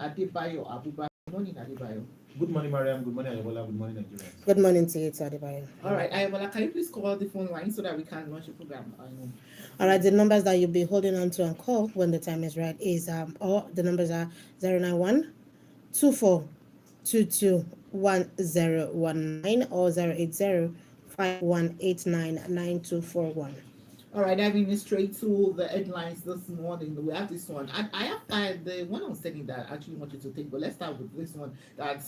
Adebayo Abubakar. Good morning, Adebayo. Good morning, Mariam. Good morning, Ayebola. Good morning, Nigerians. Good morning to you, Adebayo. All right, Ayomola, can you please call the phone line so that we can launch the program? All right, the numbers that you'll be holding on to and call when the time is right is or the numbers are 091 24 22 1019 or 080 5189 9241. All right, diving straight to the headlines this morning. We have this one. I have the one I'm saying that I actually wanted to take, but let's start with this one that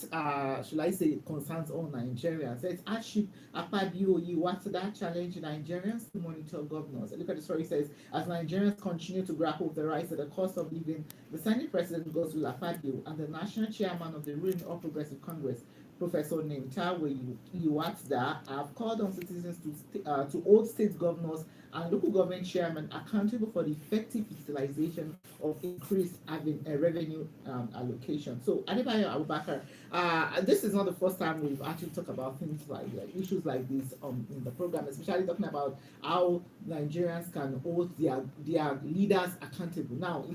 should I say it concerns all Nigerians. Says Aship Akpabio Yiwatida challenge Nigerians to monitor governors. Look at the story. It says as Nigerians continue to grapple with the rise of the cost of living, the Senate President Godswill Akpabio and the National Chairman of the ruling All Progressive Congress, Professor Nemtawe Yiwatida, have called on citizens to hold state governors and local government chairmen accountable for the effective utilization of increased revenue allocation. So, Adebayo Abubakar, this is not the first time we've actually talked about things like issues like this in the program, especially talking about how Nigerians can hold their leaders accountable. Now,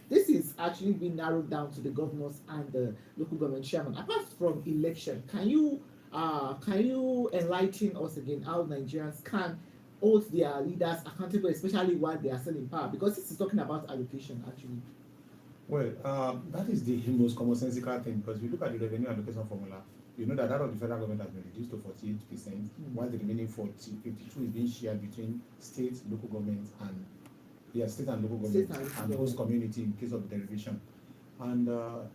this is actually being narrowed down to the governors and the local government chairman. Apart from election, can you enlighten us again how Nigerians can hold their leaders accountable, especially while they are still in power? Because this is talking about allocation, actually. Well, that is the most commonsensical thing because if you look at the revenue allocation formula, you know that of the federal government has been reduced to 48%, while the remaining 52 is being shared between state, local government, and state and local government and host community in case of derivation. And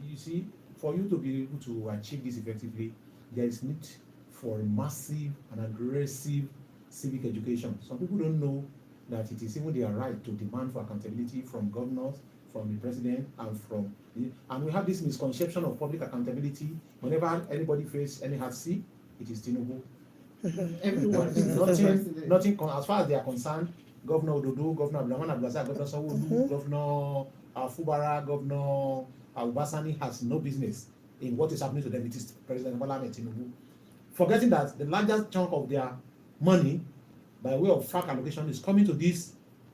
you see, for you to be able to achieve this effectively, there is need for massive and aggressive civic education. Some people don't know that it is even their right to demand for accountability from governors, from the president, and we have this misconception of public accountability. Whenever anybody faces any hardship, it is Tinubu. Everyone, nothing as far as they are concerned. Governor Ododo, Governor Abdulrahman Abdulrasaq, Governor Sanwo-Olu, Governor Fubara, Governor Obasani has no business in what is happening to them. It is President Bola Ahmed Tinubu. Forgetting that the largest chunk of their money by way of FAC allocation is coming to these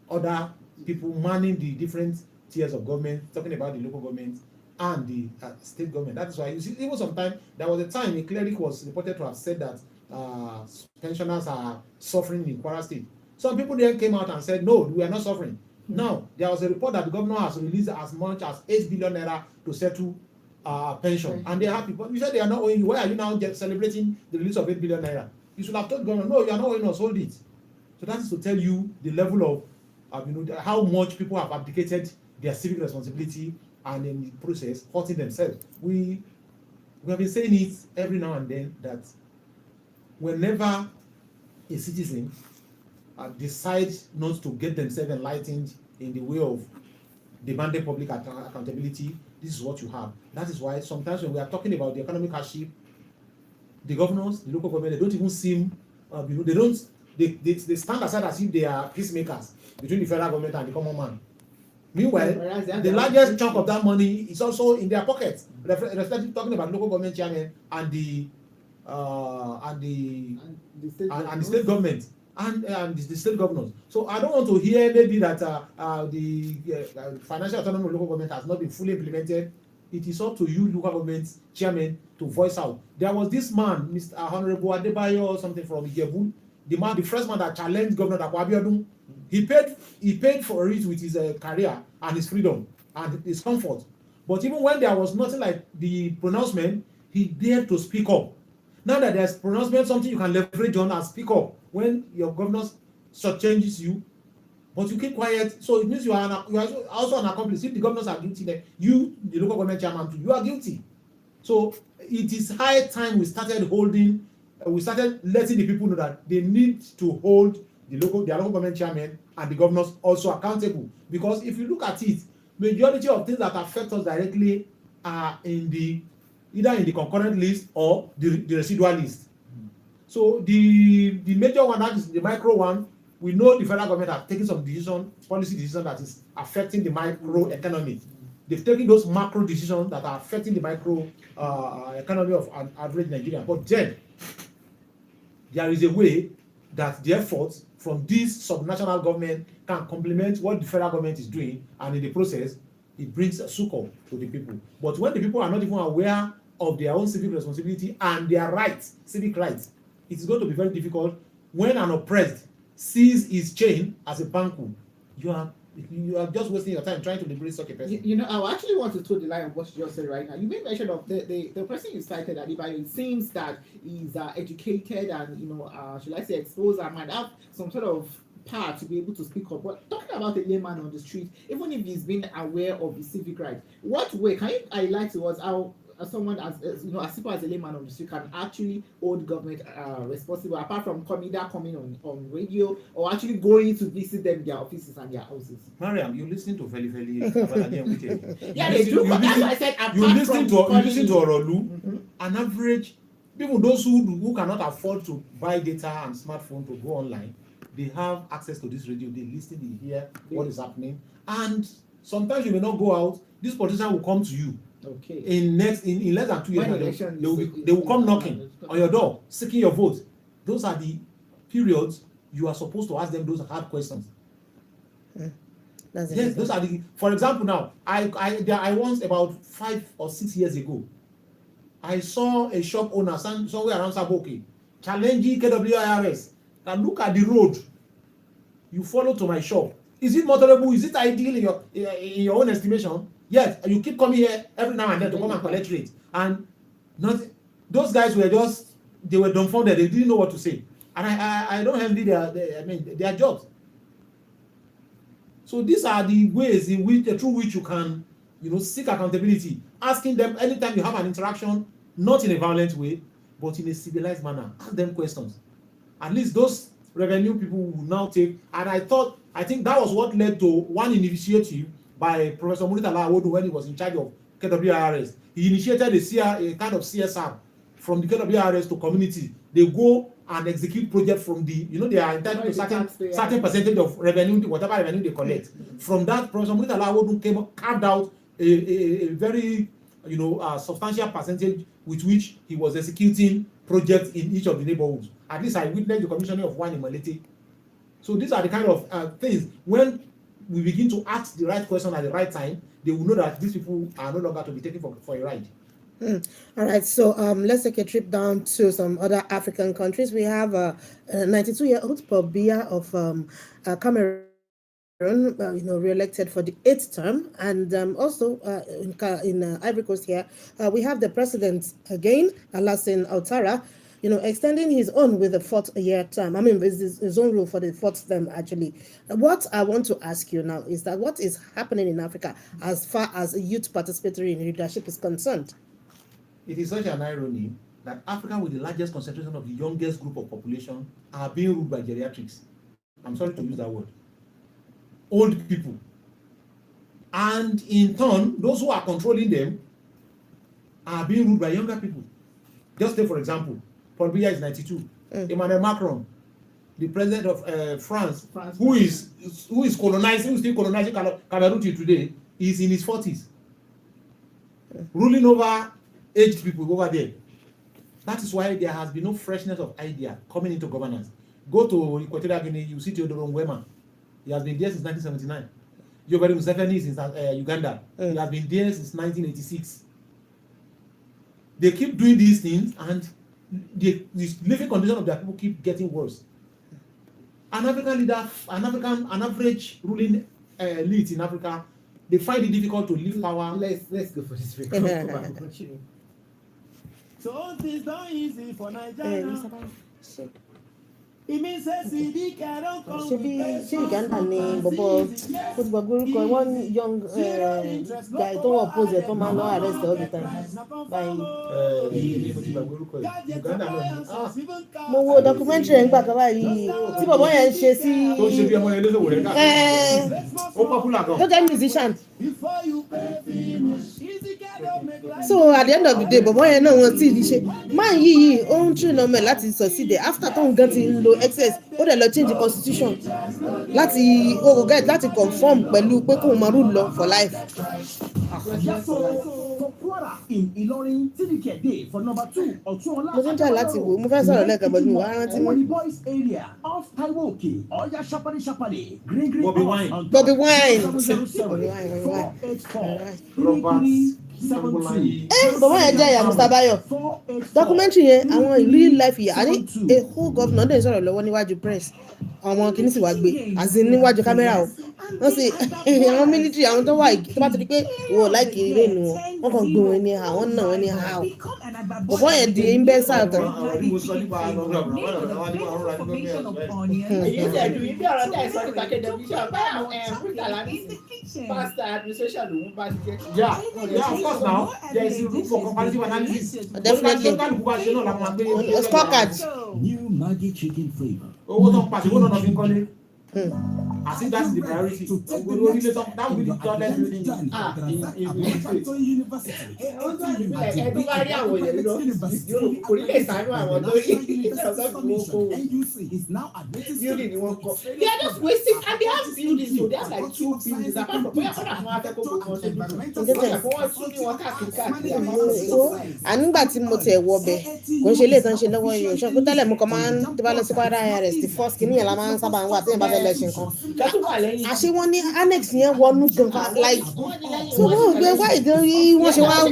other people manning the different tiers of government, talking about the local government and the state government. That is why you see, even sometimes there was a time a cleric was reported to have said that pensioners are suffering in Kwara State. Some people then came out and said, no, we are not suffering. Now, there was a report that the governor has released as much as 8 billion naira to settle pension, and they are happy. But you said they are not owing you. Why are you now celebrating the release of 8 billion naira? You should have told the government, no, you are not owing us, hold it. So that is to tell you the level of how much people have abdicated their civic responsibility and in the process hurting themselves. We have been saying it every now and then that whenever a citizen decides not to get themselves enlightened in the way of demanding public accountability, this is what you have. That is why sometimes when we are talking about the economic hardship, the governors, the local government, they don't even seem, they stand aside as if they are peacemakers between the federal government and the common man. Meanwhile, the largest chunk of that money is also in their pockets, especially talking about local government chairman and the state government and the state governors. So I don't want to hear maybe that the financial autonomy of local government has not been fully implemented. It is up to you, local government chairman, to voice out. There was this man, Mr. Honorable Adebayo or something from Ijebu, the first man that challenged Governor Dapo Abiodun. He paid for it with his career and his freedom and his comfort. But even when there was nothing like the pronouncement, he dared to speak up. Now that there's pronouncement, something you can leverage on and speak up when your governor shortchanges you, but you keep quiet. So it means you are also an accomplice. If the governors are guilty, then you, the local government chairman, too, you are guilty. So it is high time we started letting the people know that they need to hold their local government chairman and the governors also accountable. Because if you look at it, majority of things that affect us directly are either in the concurrent list or the residual list. So the major one, that is the micro one, we know the federal government have taken some policy decision that is affecting the micro economy. They've taken those macro decisions that are affecting the micro economy of an average Nigerian. But then there is a way that the efforts from this subnational government can complement what the federal government is doing, and in the process it brings a succor to the people. But when the people are not even aware of their own civic responsibility and their rights, civic rights, it is going to be very difficult when an oppressed sees his chain as a banku. You are just wasting your time trying to liberate such a person. You know, I actually want to toe the line of what you just said right now. You made mention of the person you cited, Adebayo. It seems that he's educated and, you know, should I say exposed and might have some sort of power to be able to speak up. But talking about a layman on the street, even if he's been aware of his civic rights, what way can you highlight to us how someone as you know, as simple as a layman on the street can actually hold government responsible, apart from coming on radio or actually going to visit them in their offices and their houses? Mariam, you listen to Feli. Yeah, they do. But that's why I said you listen to Orolu. Mm-hmm. An average, even those who cannot afford to buy data and smartphone to go online, they have access to this radio. They listen, they hear what is happening, and sometimes you may not go out. This politician will come to you. Okay. In less than 2 years, they will come knocking on your door, seeking your vote. Those are the periods you are supposed to ask them those hard questions. Yes, those are the. For example, now I once about 5 or 6 years ago, I saw a shop owner somewhere around Saboke challenging KWIRS that look at the road you follow to my shop. Is it motorable? Is it ideal in your own estimation? Yes, you keep coming here every now and then to come and collect rate. And those guys were they were dumbfounded. They didn't know what to say. And I don't envy their jobs. So these are the ways through which you can, seek accountability. Asking them anytime you have an interaction, not in a violent way, but in a civilized manner. Ask them questions. At least those revenue people will now take. And I think that was what led to one initiative by Professor Muritala Awodu when he was in charge of KWIRS. He initiated a kind of CSR from the KWIRS to community. They go and execute projects from they are entitled to certain percentage of revenue, whatever revenue they collect. From that, Professor Muritala Awodu carved out a very substantial percentage with which he was executing projects in each of the neighborhoods. At least I witnessed the commissioning of one in Malete. So these are the kind of things when we begin to ask the right question at the right time, they will know that these people are no longer to be taken for a ride. All right, so let's take a trip down to some other African countries. We have a 92-year-old Paul Biya of Cameroon, re-elected for the 8th term, and also in Ivory Coast here, we have the president again, Alassane Ouattara, extending his own with the 4th-year term. I mean, his own rule for the 4th term, actually. What I want to ask you now is that what is happening in Africa as far as youth participatory leadership is concerned? It is such an irony that Africa, with the largest concentration of the youngest group of population, are being ruled by geriatrics. I'm sorry to use that word. Old people. And in turn, those who are controlling them are being ruled by younger people. Just take, for example, Paul Biya is 92. Emmanuel Macron, the president of France, who is still colonizing Cameroon today, is in his 40s, ruling over aged people over there. That is why there has been no freshness of idea coming into governance. Go to Equatorial Guinea, you see Teodoro Ngwema. He has been there since 1979. Yoweri Museveni is in Uganda. He has been there since 1986. They keep doing these things, and the living condition of their people keep getting worse. An African leader, an average ruling elite in Africa, they find it difficult to leave power. Let's go for this. Continue. So things not easy for Nigeria. It means ṣebí Uganda ni bọ̀bọ̀ ó ti gbàgbé orúkọ one young guy tó wọ́n pose tó máa ń lọ arrest all the time by. Mo wo documentary ẹ̀ ń gbà kan báyìí tí bọ̀bọ̀ yẹn ń ṣe sí. Tó ṣe bí ọmọ yẹn lóṣòwò rẹ̀ káàkiri. Ó popular gan. Tó jẹ́ musician. So at the end of the day bọ̀bọ̀ yẹn náà wọ́n ti di ṣe máa yìí ó ń tún ọmọ ẹ̀ láti succeed after tó ń gan ti ń lo excess ó dẹ̀ lọ change the constitution láti conform pẹ̀lú pé kóun máa rule lọ for life. in Ilorin, TDK Day for number 2, Otuola. mo ti ń try láti wò ó, mo fẹ́ sọ̀rọ̀ lẹ́ẹ̀kan bọ́ mi wá rántí mọ́. The boys area off Taiwo Oke, Oya Shapali, Green Bobby Wine. Bobby Wine. 484-3372. Bàbá yẹn jẹ́ ìyá Mr. Bayo. Documentary yẹn àwọn real life yìí àní a whole governor dẹ̀ sọ̀rọ̀ lọ́wọ́ níwájú press àwọn kìíní sì wá gbé as in níwájú kámẹ́rà o wọ́n sì àwọn military àwọn tó wà tó bá ti di pé wò láìkì ilé nu wọn kàn gbé wọn ní àwọn náà wọn ní ha o bàbá yẹn di imbecile tán. èyí tẹ̀ ju ibi ọ̀rọ̀ tẹ̀ sọ nípa tẹlifíṣàn báyà Murtala ní pastor administration lòún bá ti jẹ́. Yeah, of course now. There is room for comparative analysis. Definitely. Scorecard. New Maggi chicken flavor. Owó tó ń pàṣẹ, owó náà fi ń kọ́lé. I think that's the priority. That would be the tallest building in ẹbí wá rí àwọn èèyàn lọ kò ní lè sánú àwọn tó rí building ni wọ́n kọ́. They are just wasting and they have buildings so they have like 2 buildings apart from bóyá kọ́nà fún afẹ́kọ̀ọ́ gbogbo ọ̀sẹ̀ dúdú kó wọ́n tún ní wọn káàkiri ànígbà tí mo tẹ̀ wọ bẹ̀ kò ń ṣe ilé ìtàn ṣe lọ́wọ́ yìí ṣọ́ pé tẹ́lẹ̀ mo kàn máa ń tí bá lọ sí Kwara IRS the first kìíní yẹn la máa ń sábà ń wà tí yẹn bá fẹ́ lọ ṣe nǹkan. àṣé wọ́n ní annex yẹn wọnú gan like so wọ́n gbé wá ìdórí wọ́n ṣe wá wó.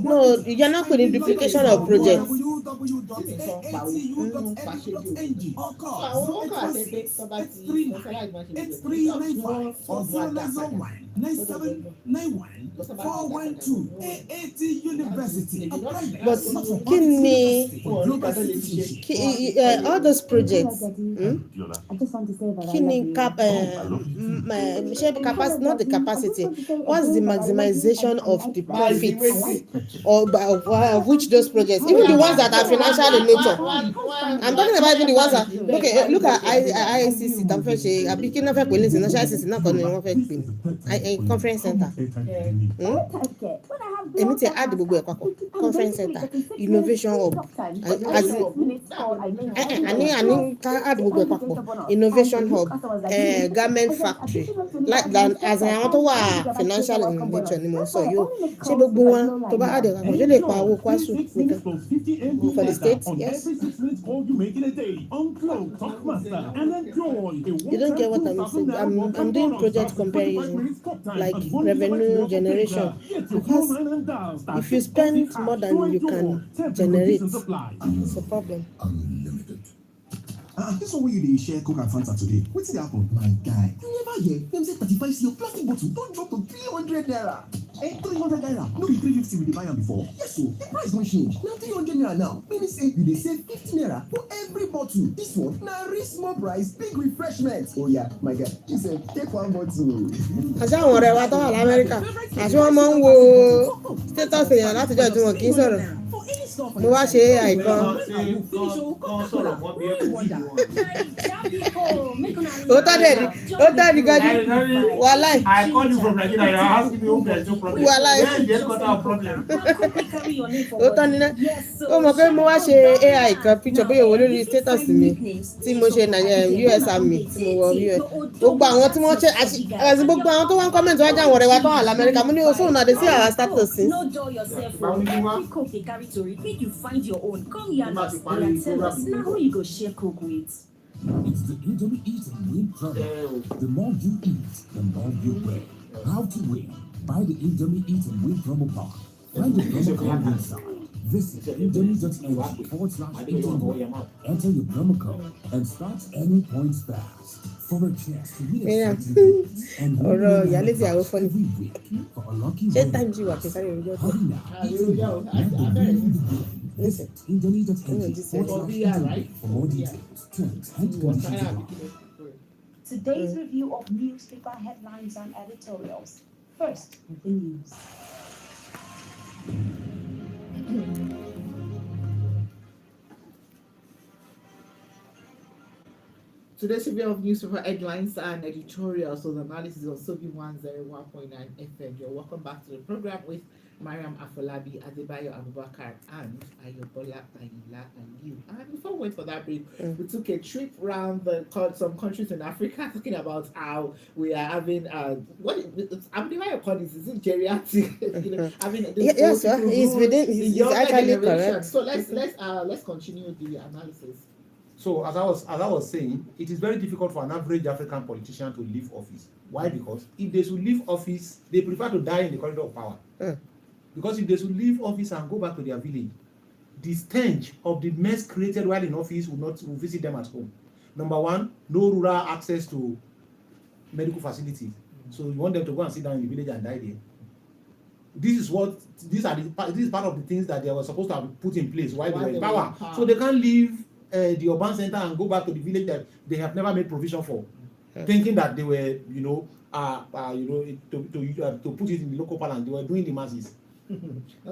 No, you're not putting duplication of projects. But kí ni all those projects kí ni capacity, not the capacity, what's the maximization of the profits of which those projects, even the ones that are financial in nature. I'm talking about even the ones that okay, look at ICC tán fẹ́ ṣe àbí kí náà fẹ́ pè ní national ICC náà kọ́ ni wọ́n fẹ́ pè ní conference center. Èmi ti add gbogbo ẹ̀ papọ̀ conference center innovation hub àní ká add gbogbo ẹ̀ papọ̀ innovation hub garment factory as àwọn tó wà financial in nature ni mo sọ yóò ṣé gbogbo wọn tó bá add ẹ̀ papọ̀ ṣé lè pa owó kwasu nìkan for the state. Yes. You don't get what I'm saying. I'm doing project comparison like revenue generation because if you spend more than you can generate, it's a problem. This one wey you dey share Coke and Fanta today, wetin dey happen? My guy, you never hear dem say 35cl plastic bottle don drop to 300 naira. 300 naira, no be 350 we dey buy am before. Yes o, the price don change. Na 300 naira now, meaning say you dey save 50 naira for every bottle. This one na real small price, big refreshment. Oh yeah, my guy, you say take one bottle. Àṣà àwọn ọ̀rẹ́ wa tó wà l'Amẹ́ríkà, àṣé wọ́n máa ń wo status èèyàn látijọ́ tí wọn kì í sọ̀rọ̀. Mo wá ṣe AI kan. Ó tọ́ di gajú. Wàláì. I call you from Nigeria, you are asking me who there is no problem. Wàláì. Where is the headquarter of problem? Ó tọ́ ni ná. Ó mọ̀ pé mo wá ṣe AI kan picture bóyá owó lórí status mi tí mo ṣe US Army tí mo wọ US. Gbogbo àwọn tí wọ́n ṣe àti gbogbo àwọn tó wá ń comment wájú àwọn ọ̀rẹ́ wa tó wà l'Amẹ́ríkà mo ní o fóònù àdé sí our status sí. Make you find your own. Come here and tell us now who you go share Coke with. It's the Indomie Eat and Win promo. The more you eat, the more you win. How to win? Buy the Indomie Eat and Win promo pack. Find the promo code inside. Visit indomie.ng/Indomie. Enter your promo code and start earning points fast. For a chance to win Yeah. and Ọ̀rọ̀ ìyálé tí àwọn fọ́ni. every week for a lucky Ṣé winner. time ti wà kí sáré ìròjọ́ tó? Hurry now. Visit indomie.ng/Indomie for more details. Terms and conditions apply. Today's review of newspaper headlines and editorials. First, the news. Today's review of newspaper headlines and editorials with analysis on Sobi 101.9 FM. You're welcome back to the program with Mariam Afolabi, Adebayo Abubakar, and Ayobola Ayila Aliu. And before we went for that break, we took a trip around some countries in Africa, talking about how we are having Adebayo called this, is it geriatric? Having Yes, sir. He's actually correct. So let's continue the analysis. So as I was saying, it is very difficult for an average African politician to leave office. Why? Because if they should leave office, they prefer to die in the corridor of power. Because if they should leave office and go back to their village, the stench of the mess created while in office will visit them at home. Number one, no rural access to medical facilities. So you want them to go and sit down in the village and die there. This is part of the things that they were supposed to have put in place while they were in power. So they can't leave the urban center and go back to the village that they have never made provision for, thinking that they were, to put it in the local parlance, they were doing the masses.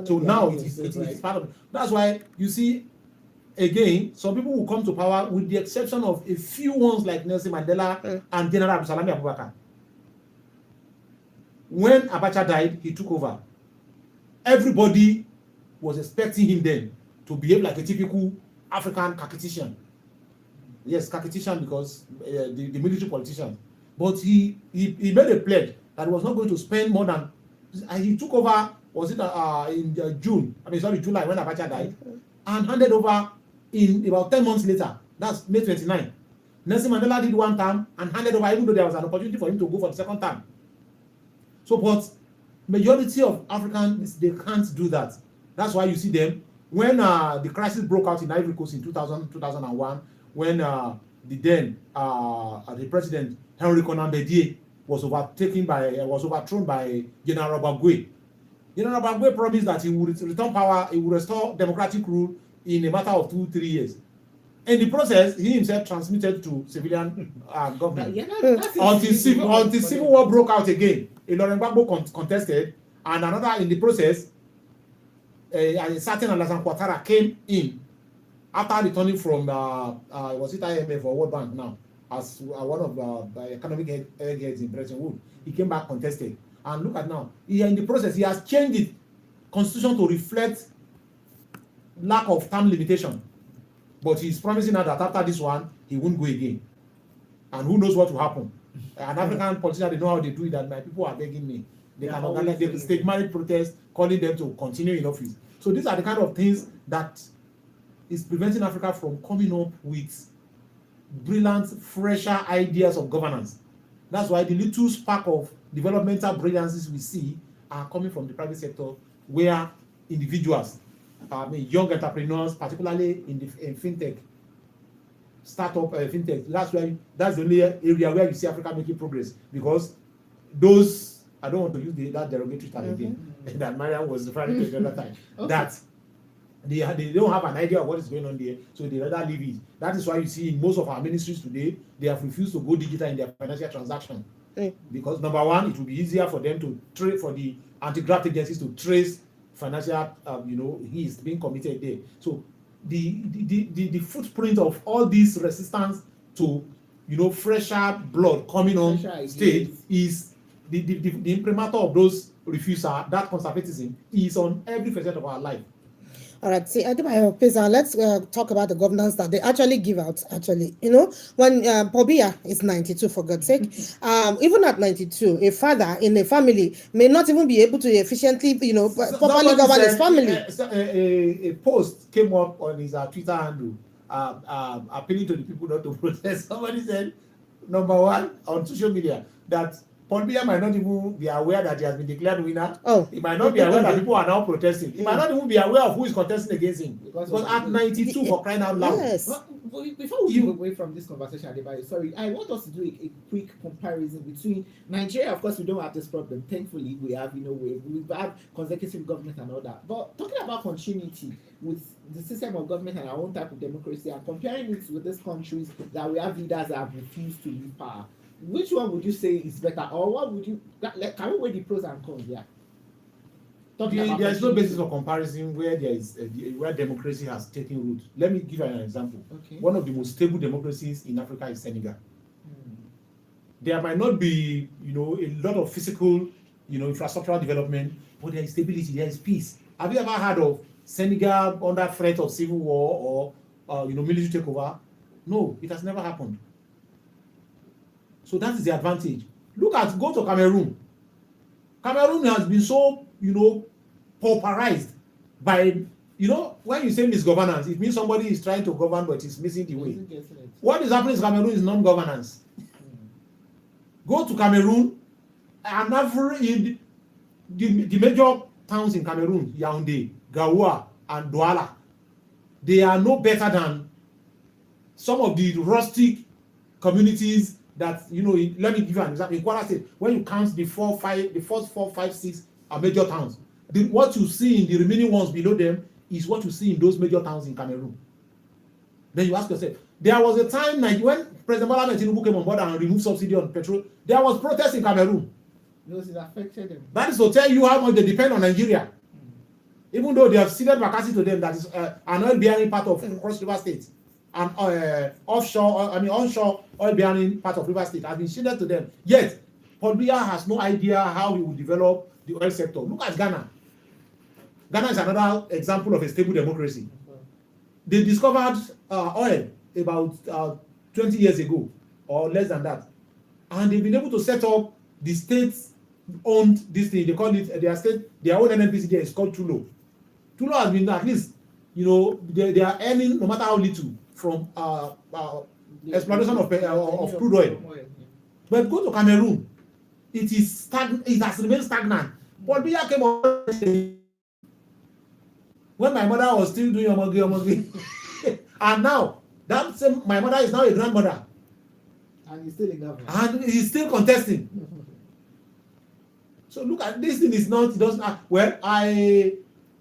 So now it is part of. That's why you see, again, some people will come to power with the exception of a few ones like Nelson Mandela and General Abdulsalami Abubakar. When Abacha died, he took over. Everybody was expecting him then to behave like a typical African Kakitician. Yes, Kakitician because the military politician. But he made a pledge that he was not going to spend more than. And he took over. Was it in July when Abacha died, and handed over in about 10 months later. That's May 29. Nelson Mandela did one term and handed over, even though there was an opportunity for him to go for the second term. So, but majority of Africans, they can't do that. That's why you see them when the crisis broke out in Ivory Coast in 2001, when the president Henry Konan Bedie was overthrown by General Bagwe. General Bagwe promised that he would return power, he would restore democratic rule in a matter of 2-3 years. In the process, he himself transmitted to civilian government. Until civil war broke out again. Laurent Gbagbo contested, and another in the process, a certain Alassane Ouattara came in after returning from was it IMF or World Bank now as one of the economic heads in Bretton Woods. He came back contested. And look at now, in the process, he has changed the constitution to reflect lack of term limitation. But he's promising now that after this one, he won't go again. And who knows what will happen. An African politician, they know how they do it, and my people are begging me. They can organize the state marriage protest, calling them to continue in office. So these are the kind of things that is preventing Africa from coming up with brilliant, fresher ideas of governance. That's why the little spark of developmental brilliances we see are coming from the private sector, where individuals, young entrepreneurs, particularly in fintech, startup fintech. That's the only area where you see Africa making progress, because those, I don't want to use that derogatory term again that Mariam was referring to the other time. That they don't have an idea of what is going on there, so they rather leave it. That is why you see in most of our ministries today, they have refused to go digital in their financial transaction. Because number one, it will be easier for them to trade, for the anti-graft agencies to trace financial, he's being committed there. So the footprint of all this resistance to, fresher blood coming on stage is the imprimatur of those refusal. That conservatism is on every facet of our life. All right, see, Adebayo, please, let's talk about the governance that they actually give out. Actually, when Pobia is 92, for God's sake, even at 92, a father in a family may not even be able to efficiently, properly govern his family. A post came up on his Twitter handle, appealing to the people not to protest. Somebody said, number one, on social media, that Paul Biya might not even be aware that he has been declared winner. He might not be aware that people are now protesting. He might not even be aware of who is contesting against him. Because at 92, for crying out loud. Yes. Before we move away from this conversation, Adebayo, sorry, I want us to do a quick comparison between Nigeria. Of course, we don't have this problem. Thankfully, we have, we have consecutive government and all that. But talking about continuity with the system of government and our own type of democracy, and comparing it with these countries that we have leaders that have refused to leave power, which one would you say is better, or what would you? Can we weigh the pros and cons? Yeah. talking about There is no continuity. basis for comparison where there is where democracy has taken root. Let me give you an example. Okay. One of the most stable democracies in Africa is Senegal. Hmm. There might not be, a lot of physical, infrastructural development, but there is stability, there is peace. Have you ever heard of Senegal under threat of civil war or, military takeover? No, it has never happened. So that is the advantage. Go to Cameroon. Cameroon has been so, pauperized by, when you say misgovernance, it means somebody is trying to govern but is missing the way. Isn't getting it. What is happening in Cameroon is non-governance. Go to Cameroon, and in the major towns in Cameroon, Yaoundé, Gaoua, and Douala, they are no better than some of the rustic communities that, let me give you an example. In Kwara State, when you count the first 4, 5, 6 are major towns, what you see in the remaining ones below them is what you see in those major towns in Cameroon. Then you ask yourself, there was a time when President Bola Ahmed Tinubu came on board and removed subsidy on petrol, there was protest in Cameroon. Because it affected them. That is to tell you how much they depend on Nigeria. Even though they have ceded Bakassi to them, that is an oil-bearing part of Cross River State, and onshore oil-bearing part of River State has been ceded to them. Yet, Paul Biya has no idea how he will develop the oil sector. Look at Ghana. Ghana is another example of a stable democracy. They discovered oil about 20 years ago, or less than that. And they've been able to set up the state-owned this thing. They call it their own NNPC there is called Tulo. Tulo has been at least, they are earning no matter how little from exploration of crude oil. But go to Cameroon, it has remained stagnant. Paul Biya came on when my mother was still doing Omoge. And now, my mother is now a grandmother. And he's still in government. And he's still contesting. So look at this thing is not, it doesn't, I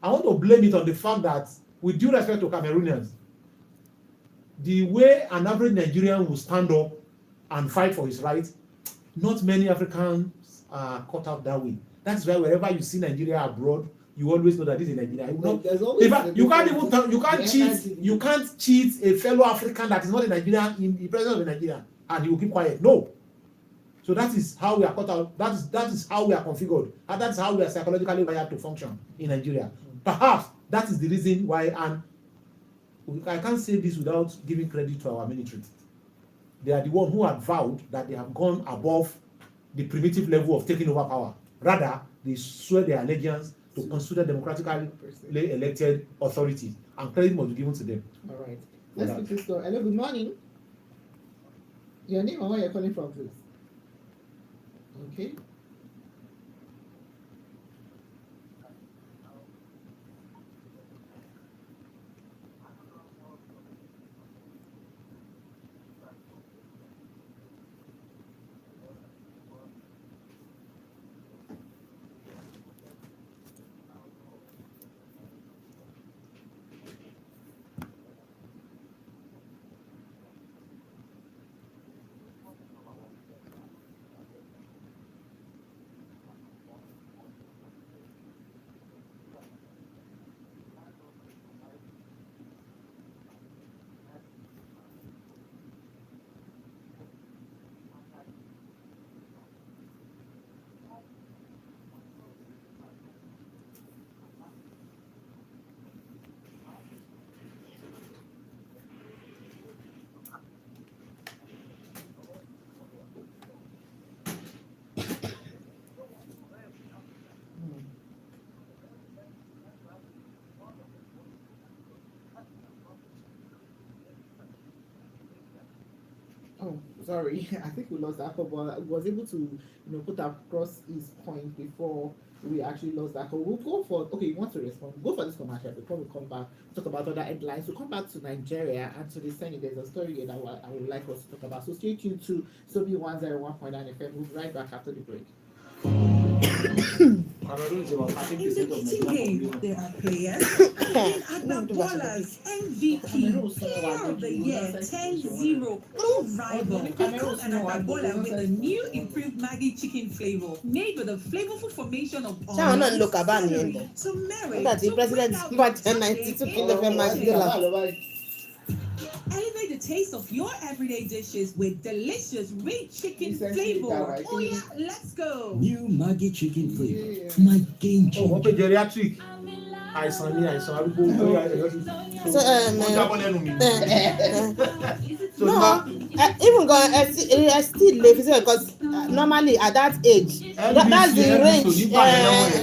want to blame it on the fact that, with due respect to Cameroonians, the way an average Nigerian will stand up and fight for his rights, not many Africans are caught up that way. That's why wherever you see Nigeria abroad, you always know that this is Nigeria. You can't cheat a fellow African that is not a Nigerian in the presence of a Nigerian, and he will keep quiet. No. So that is how we are caught out. That is how we are configured, and that is how we are psychologically wired to function in Nigeria. Perhaps that is the reason why, and I can't say this without giving credit to our military. They are the one who had vowed that they have gone above the primitive level of taking over power. Rather, they swear their allegiance to consider democratically elected authorities, and credit must be given to them. All right. Let's pick this story. Hello, good morning. Your name and where you're calling from, please. Okay. Oh, sorry. I think we lost that call, but I was able to, put across his point before we actually lost that call. We'll go for, okay, you want to respond? Go for this commercial before we come back, talk about other headlines. We'll come back to Nigeria and to the Senate. There's a story here that I would like us to talk about. So stay tuned to SOBI 101.9 FM. We'll be right back after the break. Cameroon is about 13% In the of kitchen Nigerian game, population. there are players. Adna Ballers, MVP, Player of the Year, 10-0. True rival. Become an Adna Baller with a new improved Maggi chicken flavor, made with a flavorful formation of Ṣáwọn náà ń lo onions, kaba nìyẹn celery, dẹ̀. turmeric Nígbà tí to president bring out bá your jẹ́ 92 kí ló in fẹ́ the máa kitchen. gbé la. Elevate the taste of your everyday dishes with delicious rich chicken flavor. Oh yeah, let's go. New Maggi chicken flavor. My game Oh, wọ́n changer. pé geriatric àìsàn ní àìsàn arúgbó lórí ẹ̀yọ́ ti So, wọ́n jábọ́ lẹ́nu mi. So, No, even go still live because normally at that age, that's the range.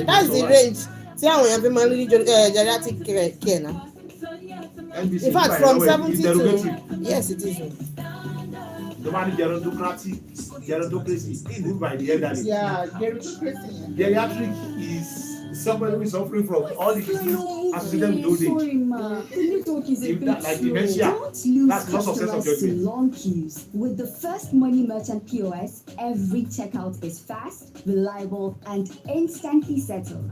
That's the range. See how we have been managing geriatric care now. NBC In fact, nígbà from yẹn lọ́wọ́ 70 derogatory. to yes, it is. The man gerontocracy ruled by the elderly. Yeah, gerontocracy. Geriatric is somebody who is suffering from all the diseases associated with old age. Sorry, ma. The network is a If bit that, like slow. dementia, Don't lose that's loss of sense of customers to judgment. long queues. With the First Money Merchant POS, every checkout is fast, reliable, and instantly settled.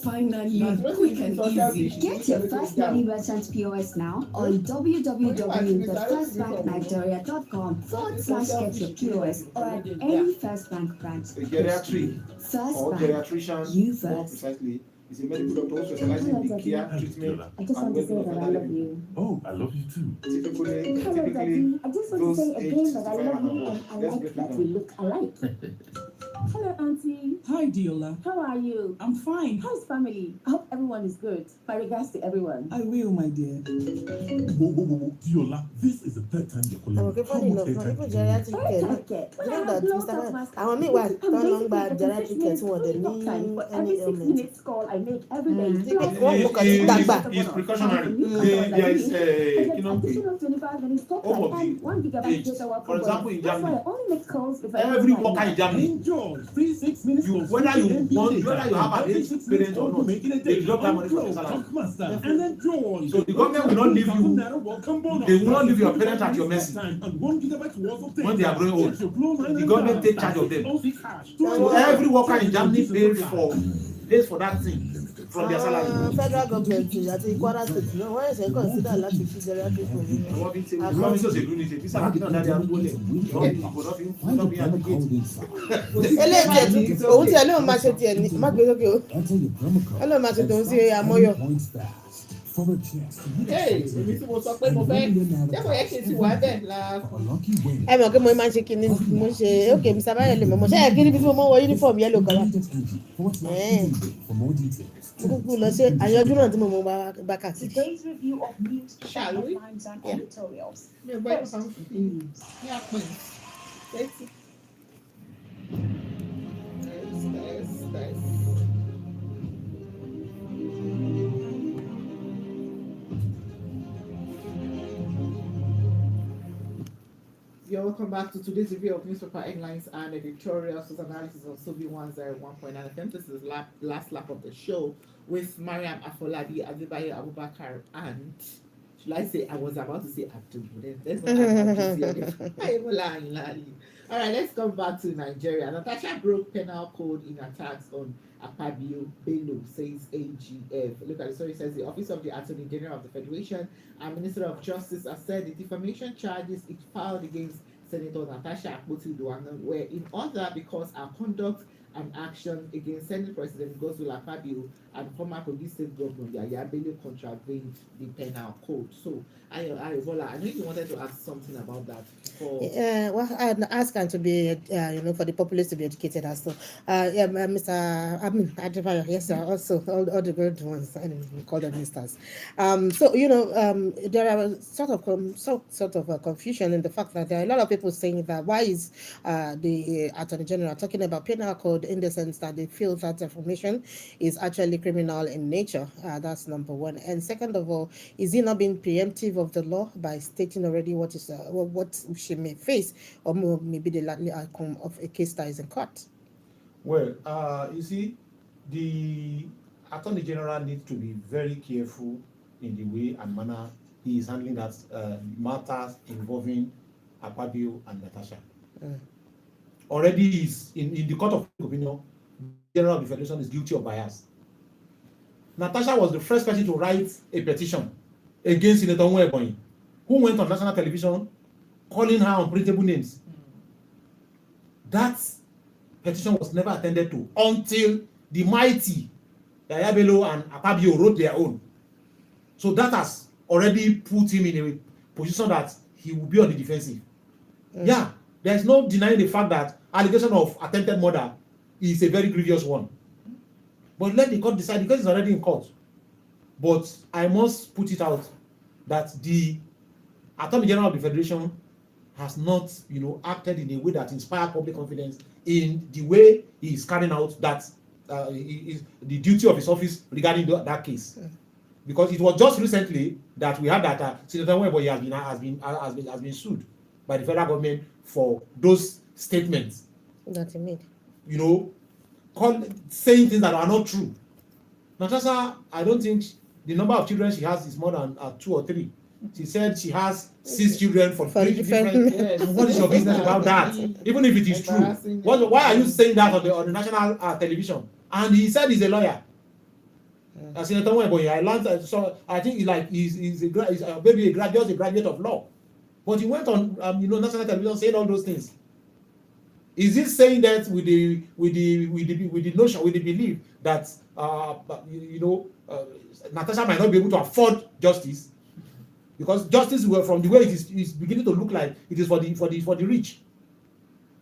Finally, That's what quick we and social easy. issues. Get your First Money Merchant POS now on www.firstbanknigeria.com/get your POS or at any First Bank branch. A geriatric First or Bank, geriatrician, you more first. precisely, is a medical doctor who specializes in the care, treatment, I just want to say that I love you. Oh, I love you too. typically Hello, Daddy. I just want to those say aged again that I 65 love and you above. and I Let's like break it that down. we look alike. Hello, Auntie. Hi, Diola. How are you? I'm fine. How's family? I hope everyone is good. My regards to everyone. I will, my dear. Whoa. Diola, this is the third time you're calling I'm me. okay How for much the airtime people do you need? geriatric care. Okay. You know that Mr. Man, àwọn míì wà tó ń lọ ń gba geriatric care tí wọ́n dẹ̀ ní any Every 6 ailment. minutes call I make every day. Wọ́n kò kàn sí dàgbà. It's precautionary. There is you know, Additional 25 minutes talk Home of time and the 1 gigabyte age. data work For example, in That's why Germany, I only make calls if I every worker in Germany, Enjoy free 6 minutes. you, of whether free you MB want, data whether you have an every age 6 parent minutes or of not, making a they day. drop that money from Enjoy, your salary. Talkmaster, and enjoy. So the government will not leave you. Welcome bonus. They will not leave your parents at your mercy. And 1 gigabyte worth of data. When they are growing old. Get your Glo line The and government dial take charge of them. 606 hash. So every worker in Germany pays for that thing from their salary. Federal government àti Kwara state náà wọ́n ẹ̀sẹ̀ consider láti fi geriatric home ní. Wọ́n fi ṣe wọ́n fi ṣòṣèlú ní ṣe bí sábà kí náà dáadé arúgbó lẹ̀ kò náà fi ń advocate. eléyìí tiẹ̀ òun tiẹ̀ lóun máa ṣe tiẹ̀ ní má gbé sókè o ó lóun máa ṣe tòun sí àmọ́yọ̀. Hey, èmi tí mo sọ pé mo fẹ́ jẹ́kọ̀ọ́ yẹ kí n ti wà bẹ́ẹ̀ la. ẹ mọ̀ pé mo máa ń ṣe kinní mo ṣe ok Mr. Bayele mọ̀ ṣe é kí níbi tí mo mọ̀ wọ uniform yellow kan mo kúkú lọ sí àyànjú náà tí mo mọ̀ bá káàkiri. Today's review of news, Shall we? headlines, and Yeah. editorials. Mi ò gbọ́ ìgbà kan fún mi. Ní àpín. Let's. You're welcome back to today's review of newspaper headlines and editorials with analysis on Sobi 101.9 FM. This is the last lap of the show with Mariam Afolabi, Adebayo Abubakar, and should I say I was about to say Abdul, but then there's no Abdul. All right, let's come back to Nigeria. Natasha broke penal code in attacks on Akpabio Bello, says AGF. Look at the story. It says the Office of the Attorney General of the Federation and Minister of Justice has said the defamation charges it filed against Senator Natasha Akpoti-Uduaghan were in order because our conduct and action against Senate President Godswill Akpabio and former Kogi State Governor Yaya Bello contravened the penal code. So, Ayobola, I know you wanted to ask something about that. Well, I'd ask her to be, for the populace to be educated as well. Mr. Adebayo, yes, sir, also all the good ones, I don't even call them ministers. There are sort of confusion in the fact that there are a lot of people saying that why is the Attorney General talking about penal code in the sense that they feel that information is actually criminal in nature. That's number one. And second of all, is he not being preemptive of the law by stating already what is what she may face, or maybe the likely outcome of a case that is in court? Well, you see, the Attorney General needs to be very careful in the way and manner he is handling that matters involving Akpabio and Natasha. Already is in the court of opinion, General of the Federation is guilty of bias. Natasha was the first person to write a petition against Senator Nwebonyi, who went on national television calling her unprintable names. That petition was never attended to until the mighty Yaya Bello and Akpabio wrote their own. So that has already put him in a position that he will be on the defensive. Yeah, there is no denying the fact that allegation of attempted murder is a very grievous one. But let the court decide, because it's already in court. But I must put it out that the Attorney General of the Federation has not, acted in a way that inspires public confidence in the way he is carrying out that the duty of his office regarding that case. Because it was just recently that we heard that Senator Nwebonyi has been sued by the federal government for those statements. That he made. Saying things that are not true. Natasha, I don't think the number of children she has is more than 2 or 3. She said she has 6 children for 3 different. Yes. And what is your business about that? Even if it is true, why are you saying that on the national television? And he said he's a lawyer. Senator Nwebonyi, I learned so I think he's a graduate of law, but he went on national television saying all those things. Is this saying that with the notion, with the belief that Natasha might not be able to afford justice, because justice, from the way it is beginning to look like it is for the rich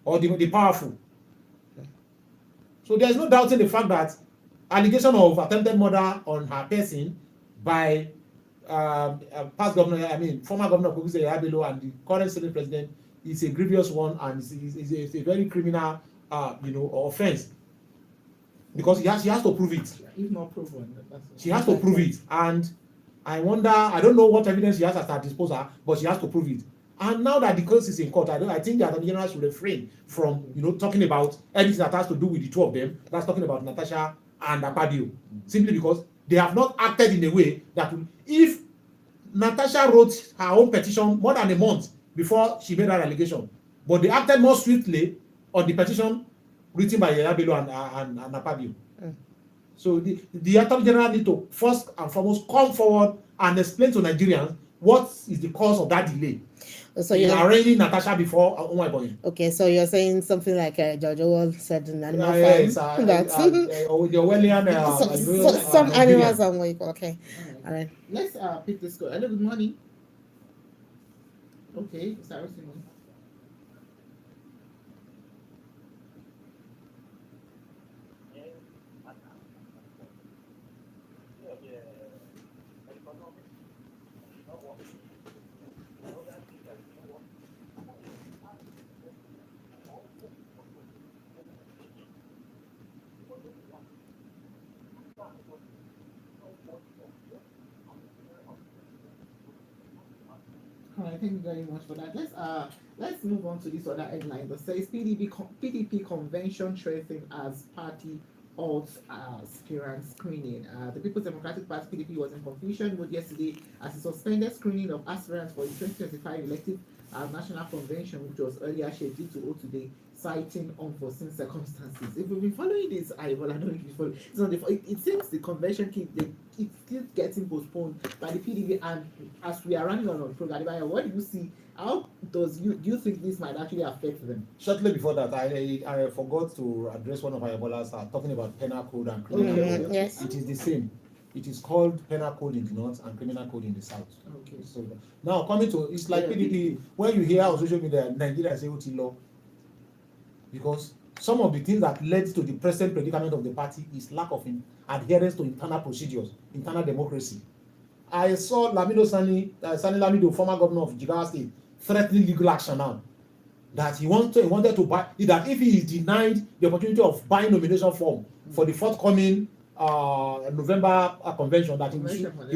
or the powerful. So there is no doubting the fact that allegation of attempted murder on her person by former governor of Kogi State Yaya Bello and the current Senate president is a grievous one, and is a very criminal offense, because she has to prove it. If not proven, she has to prove it, and I don't know what evidence she has at her disposal, but she has to prove it. And now that the case is in court, I think the Attorney General should refrain from talking about anything that has to do with the two of them. That's talking about Natasha and Akpabio, simply because they have not acted in a way that if Natasha wrote her own petition more than a month before she made that allegation, but they acted more swiftly on the petition written by Yaya Bello and Akpabio. So the Attorney General need to first and foremost come forward and explain to Nigerians what is the cause of that delay. So you're arraigning Natasha before Nwebonyi. Okay, so you're saying something like George Orwell said in Animal Farm. Yes, The Orwellian. Some animals are more equal. Okay, all right. Let's pick this call. Hello, good morning. Okay, sorry. All right, thank you very much for that. Let's move on to this other headline that says PDP convention threatened as party halts aspirant screening. The People's Democratic Party (PDP) was in confusion with yesterday as it suspended screening of aspirants for the 2025 elective national convention, which was earlier scheduled to hold today, citing unforeseen circumstances. If we've been following this, I don't know if you follow. It's not it seems the convention it's still getting postponed by the PDP, and as we are running on program, what do you see? How do you think this might actually affect them? Shortly before that, I forgot to address one of our ballers talking about penal code and criminal code. Yes. It is the same. It is called penal code in the north and criminal code in the south. Okay. So now coming to, it's like PDP, when you hear on social media Nigeria say OT law, because some of the things that led to the present predicament of the party is lack of adherence to internal procedures, internal democracy. I saw Sani Lamido, former governor of Jigawa State, threatening legal action now. That he wanted to buy, that if he is denied the opportunity of buying nomination form for the forthcoming November convention, that he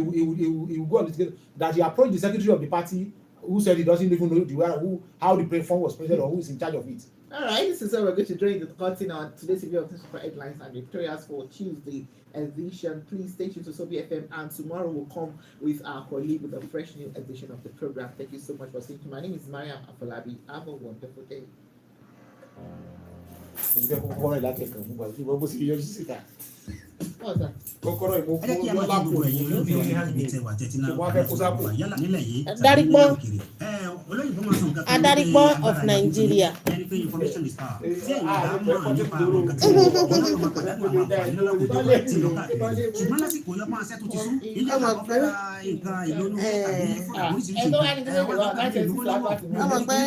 will go on this, that he approached the secretary of the party, who said he doesn't even know how the form was printed or who is in charge of it. All right, this is where we're going to join the curtain on today's review of newspaper headlines and Victoria's for Tuesday edition. Please stay tuned to Sobi FM, and tomorrow we'll come with our colleague with a fresh new edition of the program. Thank you so much for staying tuned. My name is Mariam Afolabi. Have a wonderful day. mo fẹ́ kọ́kọ́rọ́ ìlàkẹ̀kọ̀ mo gbà tí wọ́n bó sì yọjú síta Ọ̀dà. kọ́kọ́rọ́ ìmọ̀ ẹ jẹ́ kí a máa lápò gbogbo ẹ̀yin olóògbé ibi tẹ wà tẹ́tí náà wọ́n fẹ́ kó sápò yálà nílẹ̀ yìí Adarí pọ́n. olóyìnbó máa sọ nǹkan kan Adarí wípé pọ́n of agbára Nigeria. ẹni pé information is power tí ẹ̀yin bá mọ̀ nípa àwọn nǹkan tí wọ́n lọ́wọ́ máa pàdánù àwọn àǹfààní láwùjọ tí ló káàkiri ṣùgbọ́n lásìkò yọpọ̀ àṣẹ tó ti sún ilé àwọn fẹ́ ra nǹkan ìlónú àbí fún àwọn oríṣiríṣi Ẹ tó wá ní kí ló ń bọ̀ wá láti ẹ̀sìn Ọmọ pé